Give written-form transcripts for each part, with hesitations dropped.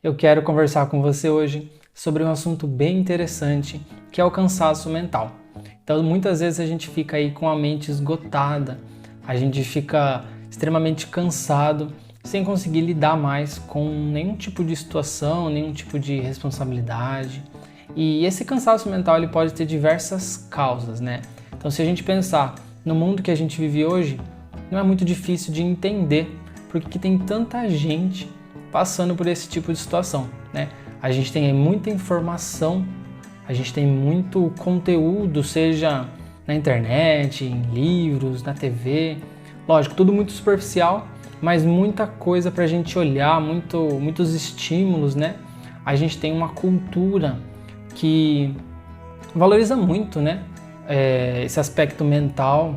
Eu quero conversar com você hoje sobre um assunto bem interessante, que é o cansaço mental. Então, muitas vezes a gente fica aí com a mente esgotada, a gente fica extremamente cansado, sem conseguir lidar mais com nenhum tipo de situação, nenhum tipo de responsabilidade. E esse cansaço mental ele pode ter diversas causas, né? Então, se a gente pensar no mundo que a gente vive hoje, não é muito difícil de entender porque que tem tanta gente passando por esse tipo de situação, né? A gente tem muita informação, a gente tem muito conteúdo, seja na internet, em livros, na TV, lógico, tudo muito superficial, mas muita coisa para a gente olhar, muitos estímulos, né? A gente tem uma cultura que valoriza muito, né? Esse aspecto mental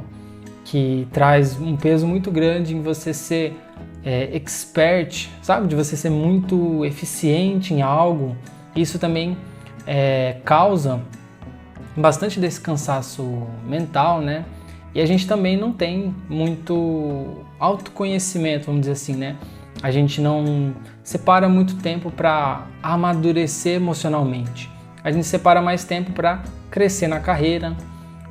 que traz um peso muito grande em você ser expert, sabe? De você ser muito eficiente em algo. Isso também causa bastante desse cansaço mental, né? E a gente também não tem muito autoconhecimento, vamos dizer assim, né? A gente não separa muito tempo para amadurecer emocionalmente. A gente separa mais tempo para crescer na carreira,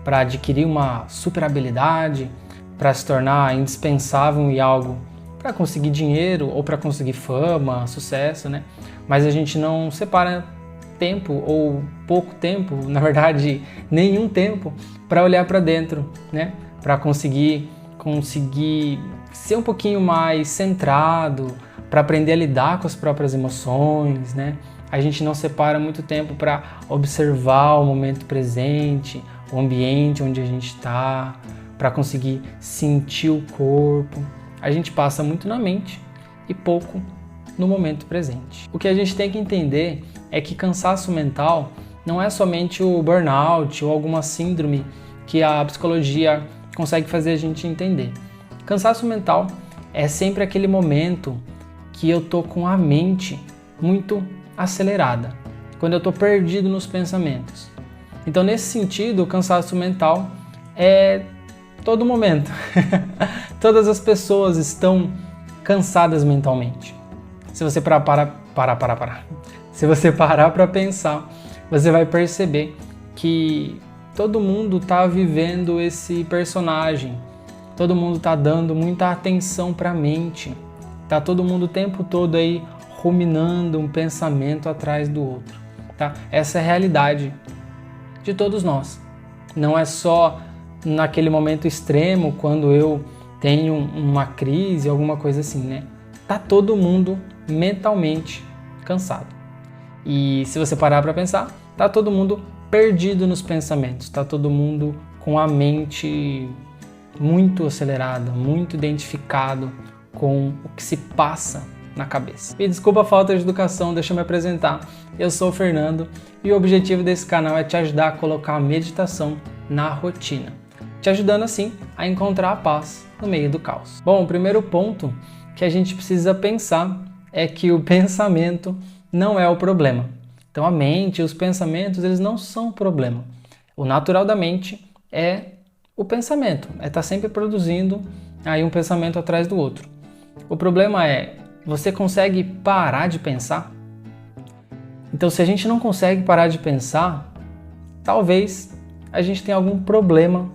para adquirir uma super habilidade, para se tornar indispensável em algo, para conseguir dinheiro ou para conseguir fama, sucesso, né? Mas a gente não separa tempo ou pouco tempo, na verdade, nenhum tempo para olhar para dentro, né? Para conseguir ser um pouquinho mais centrado, para aprender a lidar com as próprias emoções, né? A gente não separa muito tempo para observar o momento presente, o ambiente onde a gente está, para conseguir sentir o corpo. A gente passa muito na mente e pouco no momento presente. O que a gente tem que entender é que cansaço mental não é somente o burnout ou alguma síndrome que a psicologia consegue fazer a gente entender. Cansaço mental é sempre aquele momento que eu tô com a mente muito acelerada, quando eu tô perdido nos pensamentos. Então, nesse sentido, o cansaço mental é todo momento. Todas as pessoas estão cansadas mentalmente. Se você Se você parar para pensar, você vai perceber que todo mundo está vivendo esse personagem. Todo mundo está dando muita atenção para a mente. Tá todo mundo o tempo todo aí ruminando um pensamento atrás do outro, tá? Essa é a realidade de todos nós. Não é só naquele momento extremo, quando eu tenho uma crise, alguma coisa assim, né? Tá todo mundo mentalmente cansado. E se você parar para pensar, tá todo mundo perdido nos pensamentos, tá todo mundo com a mente muito acelerada, muito identificado com o que se passa na cabeça. E desculpa a falta de educação, deixa eu me apresentar. Eu sou o Fernando e o objetivo desse canal é te ajudar a colocar a meditação na rotina, te ajudando assim a encontrar a paz no meio do caos. Bom, o primeiro ponto que a gente precisa pensar é que o pensamento não é o problema. Então a mente e os pensamentos, eles não são o problema. O natural da mente é o pensamento, é estar sempre produzindo aí um pensamento atrás do outro. O problema é, você consegue parar de pensar? Então, se a gente não consegue parar de pensar, talvez a gente tenha algum problema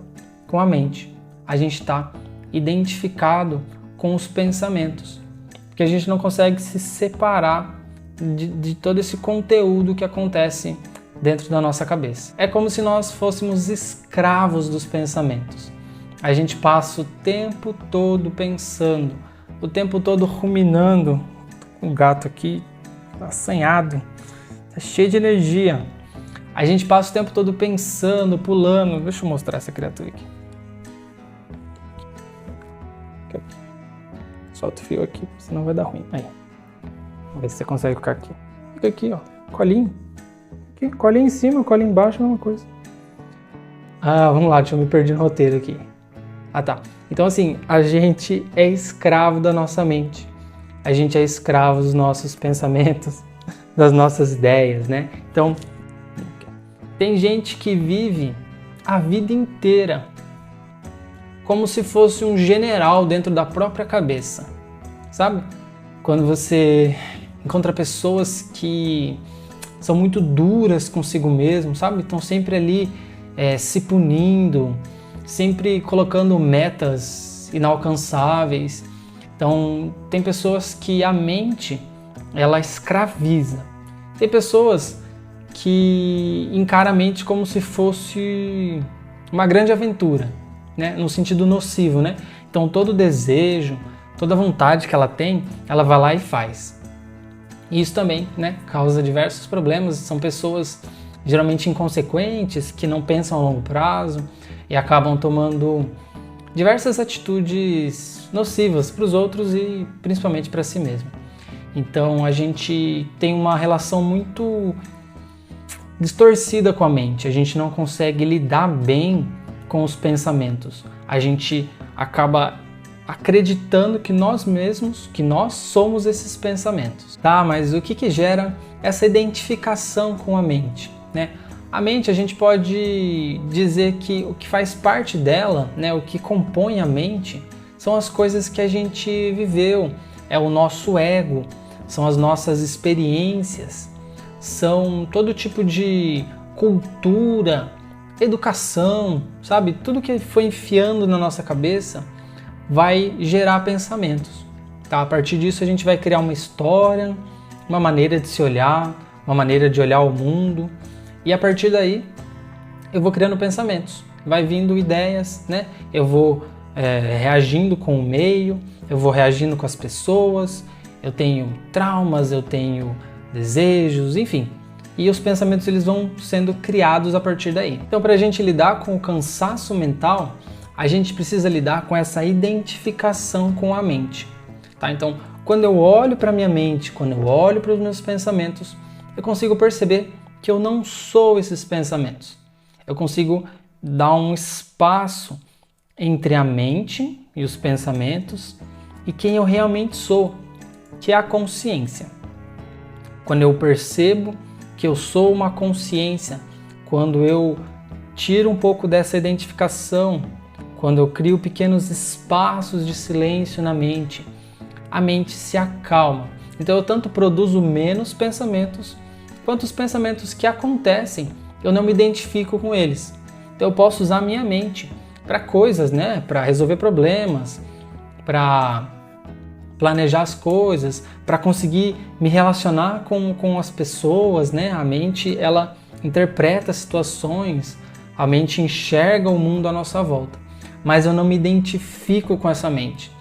com a mente. A gente está identificado com os pensamentos, porque a gente não consegue se separar de todo esse conteúdo que acontece dentro da nossa cabeça. É como se nós fôssemos escravos dos pensamentos. A gente passa o tempo todo pensando, o tempo todo ruminando. O gato aqui tá assanhado, tá cheio de energia. A gente passa o tempo todo pensando, pulando. Deixa eu mostrar essa criatura aqui. Solta o fio aqui, senão vai dar ruim. Aí. Vamos ver se você consegue ficar aqui. Fica aqui, ó. Colinho. Aqui, colinho em cima, colinho embaixo, é uma coisa. Ah, vamos lá, deixa eu me perder no roteiro aqui. Ah, tá. Então, assim, a gente é escravo da nossa mente. A gente é escravo dos nossos pensamentos, das nossas ideias, né? Então, tem gente que vive a vida inteira como se fosse um general dentro da própria cabeça, sabe? Quando você encontra pessoas que são muito duras consigo mesmo, sabe? Estão sempre ali se punindo, sempre colocando metas inalcançáveis. Então, tem pessoas que a mente, ela escraviza. Tem pessoas que encaram a mente como se fosse uma grande aventura, né? No sentido nocivo, né? Então, todo desejo, toda vontade que ela tem, ela vai lá e faz. E isso também, né, causa diversos problemas. São pessoas geralmente inconsequentes, que não pensam a longo prazo e acabam tomando diversas atitudes nocivas para os outros e principalmente para si mesmo. Então a gente tem uma relação muito distorcida com a mente, a gente não consegue lidar bem com os pensamentos, a gente acaba acreditando que nós mesmos, que nós somos esses pensamentos. Tá, mas o que gera essa identificação com a mente, né? A mente, a gente pode dizer que o que faz parte dela, né, o que compõe a mente, são as coisas que a gente viveu, é o nosso ego, são as nossas experiências, são todo tipo de cultura, educação, sabe? Tudo que foi enfiando na nossa cabeça vai gerar pensamentos, tá? A partir disso a gente vai criar uma história, uma maneira de se olhar, uma maneira de olhar o mundo, e a partir daí eu vou criando pensamentos, vai vindo ideias, né? Eu vou reagindo com o meio, eu vou reagindo com as pessoas, eu tenho traumas, eu tenho desejos, enfim. E os pensamentos eles vão sendo criados a partir daí. Então, para a gente lidar com o cansaço mental, a gente precisa lidar com essa identificação com a mente, tá? Então, quando eu olho para a minha mente, quando eu olho para os meus pensamentos, eu consigo perceber que eu não sou esses pensamentos. Eu consigo dar um espaço entre a mente e os pensamentos e quem eu realmente sou, que é a consciência. Quando eu percebo que eu sou uma consciência, quando eu tiro um pouco dessa identificação, quando eu crio pequenos espaços de silêncio na mente, a mente se acalma. Então eu tanto produzo menos pensamentos, quanto os pensamentos que acontecem, eu não me identifico com eles. Então eu posso usar a minha mente para coisas, né? Para resolver problemas, para planejar as coisas, para conseguir me relacionar com as pessoas, né? A mente, ela interpreta situações, a mente enxerga o mundo à nossa volta. Mas eu não me identifico com essa mente.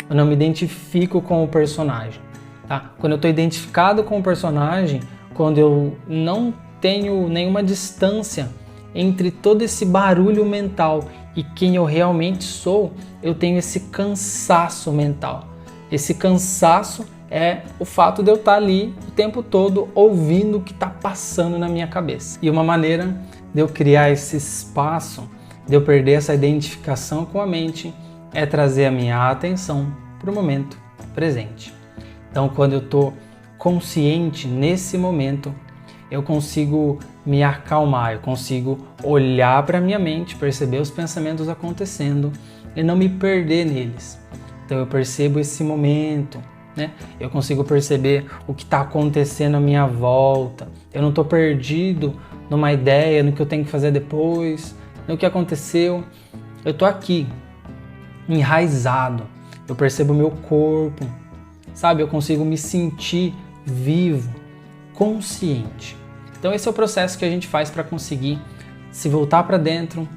Eu não me identifico com o personagem, tá? Quando eu estou identificado com o personagem, quando eu não tenho nenhuma distância entre todo esse barulho mental e quem eu realmente sou, eu tenho esse cansaço mental. Esse cansaço é o fato de eu estar ali o tempo todo ouvindo o que está passando na minha cabeça. E uma maneira de eu criar esse espaço, de eu perder essa identificação com a mente, é trazer a minha atenção para o momento presente. Então, quando eu estou consciente nesse momento, eu consigo me acalmar, eu consigo olhar para a minha mente, perceber os pensamentos acontecendo e não me perder neles. Então eu percebo esse momento, né? Eu consigo perceber o que está acontecendo à minha volta. Eu não estou perdido numa ideia, no que eu tenho que fazer depois, no que aconteceu. Eu estou aqui, enraizado. Eu percebo o meu corpo, sabe? Eu consigo me sentir vivo, consciente. Então esse é o processo que a gente faz para conseguir se voltar para dentro,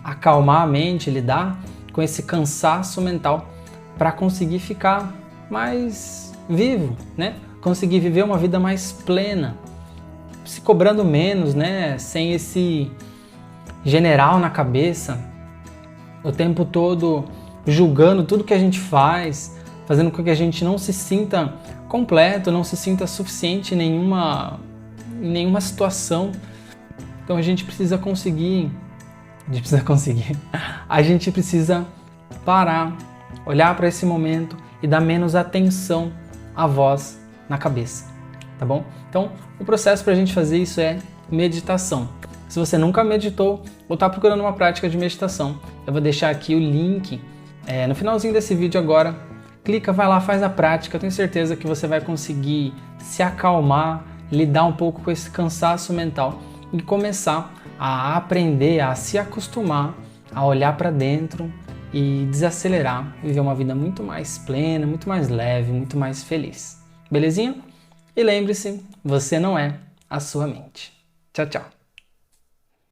acalmar a mente, lidar com esse cansaço mental para conseguir ficar mais vivo, né? Conseguir viver uma vida mais plena, se cobrando menos, né? Sem esse general na cabeça, o tempo todo julgando tudo que a gente faz, fazendo com que a gente não se sinta completo, não se sinta suficiente em nenhuma situação. Então a gente precisa parar, olhar para esse momento e dar menos atenção à voz na cabeça, tá bom? Então o processo para a gente fazer isso é meditação. Se você nunca meditou ou está procurando uma prática de meditação, eu vou deixar aqui o link no finalzinho desse vídeo agora. Clica, vai lá, faz a prática, eu tenho certeza que você vai conseguir se acalmar, lidar um pouco com esse cansaço mental e começar a aprender, a se acostumar a olhar para dentro e desacelerar, viver uma vida muito mais plena, muito mais leve, muito mais feliz. Belezinha? E lembre-se, você não é a sua mente. Tchau, tchau.